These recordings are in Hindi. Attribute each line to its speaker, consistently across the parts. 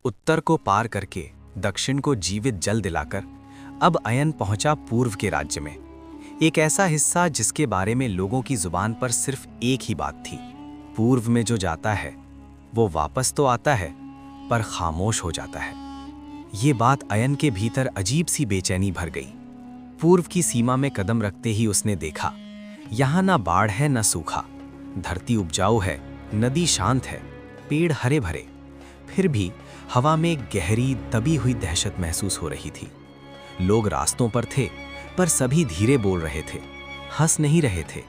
Speaker 1: उत्तर को पार करके दक्षिण को जीवित जल दिलाकर अब अयन पहुंचा पूर्व के राज्य में। एक ऐसा हिस्सा जिसके बारे में लोगों की जुबान पर सिर्फ एक ही बात थी, पूर्व में जो जाता है वो वापस तो आता है पर खामोश हो जाता है। ये बात अयन के भीतर अजीब सी बेचैनी भर गई। पूर्व की सीमा में कदम रखते ही उसने देखा, यहाँ ना बाढ़ है ना सूखा, धरती उपजाऊ है, नदी शांत है, पेड़ हरे भरे। फिर भी हवा में गहरी दबी हुई दहशत महसूस हो रही थी। लोग रास्तों पर थे पर सभी धीरे बोल रहे थे, हंस नहीं रहे थे।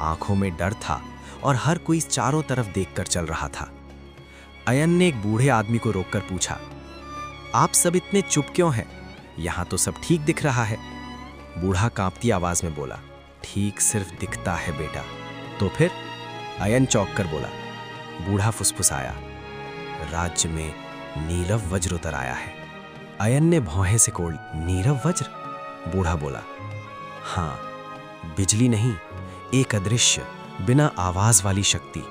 Speaker 1: आंखों में डर था और हर कोई चारों तरफ देखकर चल रहा था। अयन ने एक बूढ़े आदमी को रोककर पूछा, आप सब इतने चुप क्यों हैं? यहाँ तो सब ठीक दिख रहा है। बूढ़ा कांपती आवाज में बोला, ठीक सिर्फ दिखता है बेटा। तो फिर? अयन चौंक कर बोला। बूढ़ा फुसफुसाया, राज्य में नीरव वज्र उतर आया है। अयन ने भौहें से कोड़, नीरव वज्र? बूढ़ा बोला, हाँ, बिजली नहीं, एक अदृश्य बिना आवाज वाली शक्ति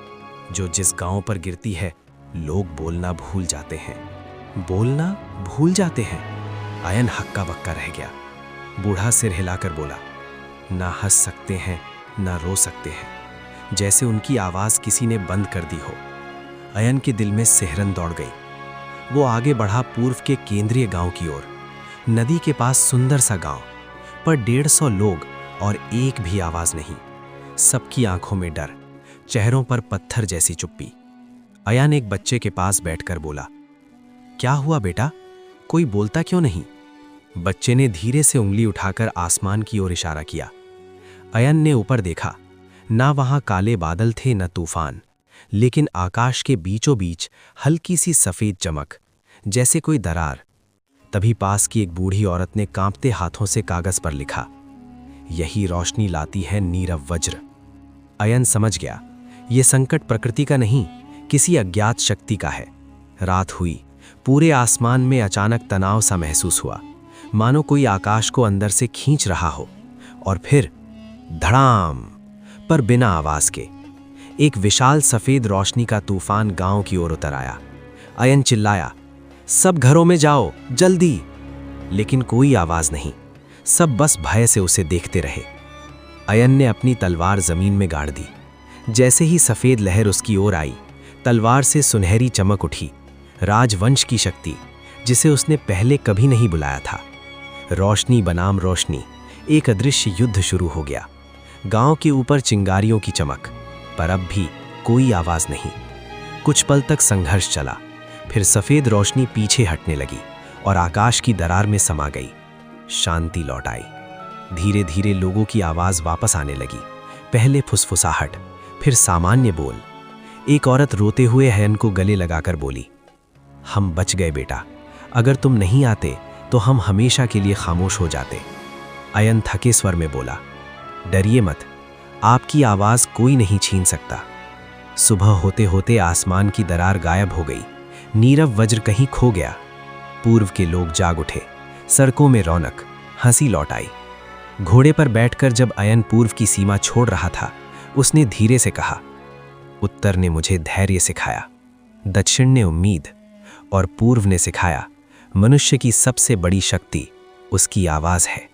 Speaker 1: जो जिस गांव पर गिरती है लोग बोलना भूल जाते हैं। बोलना भूल जाते हैं? अयन हक्का बक्का रह गया। बूढ़ा सिर हिलाकर बोला, ना हंस सकते हैं ना रो सकते हैं, जैसे उनकी आवाज किसी ने बंद कर दी हो। अयन के दिल में सिहरन दौड़ गई। वो आगे बढ़ा पूर्व के केंद्रीय गांव की ओर। नदी के पास सुंदर सा गांव, पर 150 लोग और एक भी आवाज नहीं। सबकी आंखों में डर, चेहरों पर पत्थर जैसी चुप्पी। अयन एक बच्चे के पास बैठकर बोला, क्या हुआ बेटा, कोई बोलता क्यों नहीं? बच्चे ने धीरे से उंगली उठाकर आसमान की ओर इशारा किया। अयन ने ऊपर देखा, ना वहां काले बादल थे न तूफान, लेकिन आकाश के बीचों बीच हल्की सी सफेद चमक, जैसे कोई दरार। तभी पास की एक बूढ़ी औरत ने कांपते हाथों से कागज पर लिखा, यही रोशनी लाती है नीरव वज्र। अयन समझ गया, ये संकट प्रकृति का नहीं, किसी अज्ञात शक्ति का है। रात हुई, पूरे आसमान में अचानक तनाव सा महसूस हुआ, मानो कोई आकाश को अंदर से खींच रहा हो। और फिर धड़ाम, पर बिना आवाज के, एक विशाल सफेद रोशनी का तूफान गांव की ओर उतर आया। अयन चिल्लाया, सब घरों में जाओ जल्दी। लेकिन कोई आवाज नहीं, सब बस भय से उसे देखते रहे। अयन ने अपनी तलवार जमीन में गाड़ दी। जैसे ही सफेद लहर उसकी ओर आई, तलवार से सुनहरी चमक उठी, राजवंश की शक्ति, जिसे उसने पहले कभी नहीं बुलाया था। रोशनी बनाम रोशनी, एक अदृश्य युद्ध शुरू हो गया। गांव के ऊपर चिंगारियों की चमक, पर अब भी कोई आवाज नहीं। कुछ पल तक संघर्ष चला, फिर सफेद रोशनी पीछे हटने लगी और आकाश की दरार में समा गई। शांति लौट आई। धीरे धीरे लोगों की आवाज वापस आने लगी। पहले फुसफुसाहट, फिर सामान्य बोल। एक औरत रोते हुए अयन को गले लगाकर बोली, हम बच गए बेटा, अगर तुम नहीं आते तो हम हमेशा के लिए खामोश हो जाते। अयन थके स्वर में बोला, डरिए मत, आपकी आवाज कोई नहीं छीन सकता। सुबह होते होते आसमान की दरार गायब हो गई। नीरव वज्र कहीं खो गया। पूर्व के लोग जाग उठे, सड़कों में रौनक, हंसी लौट आई। घोड़े पर बैठकर जब अयन पूर्व की सीमा छोड़ रहा था, उसने धीरे से कहा, उत्तर ने मुझे धैर्य सिखाया, दक्षिण ने उम्मीद, और पूर्व ने सिखाया, मनुष्य की सबसे बड़ी शक्ति उसकी आवाज है।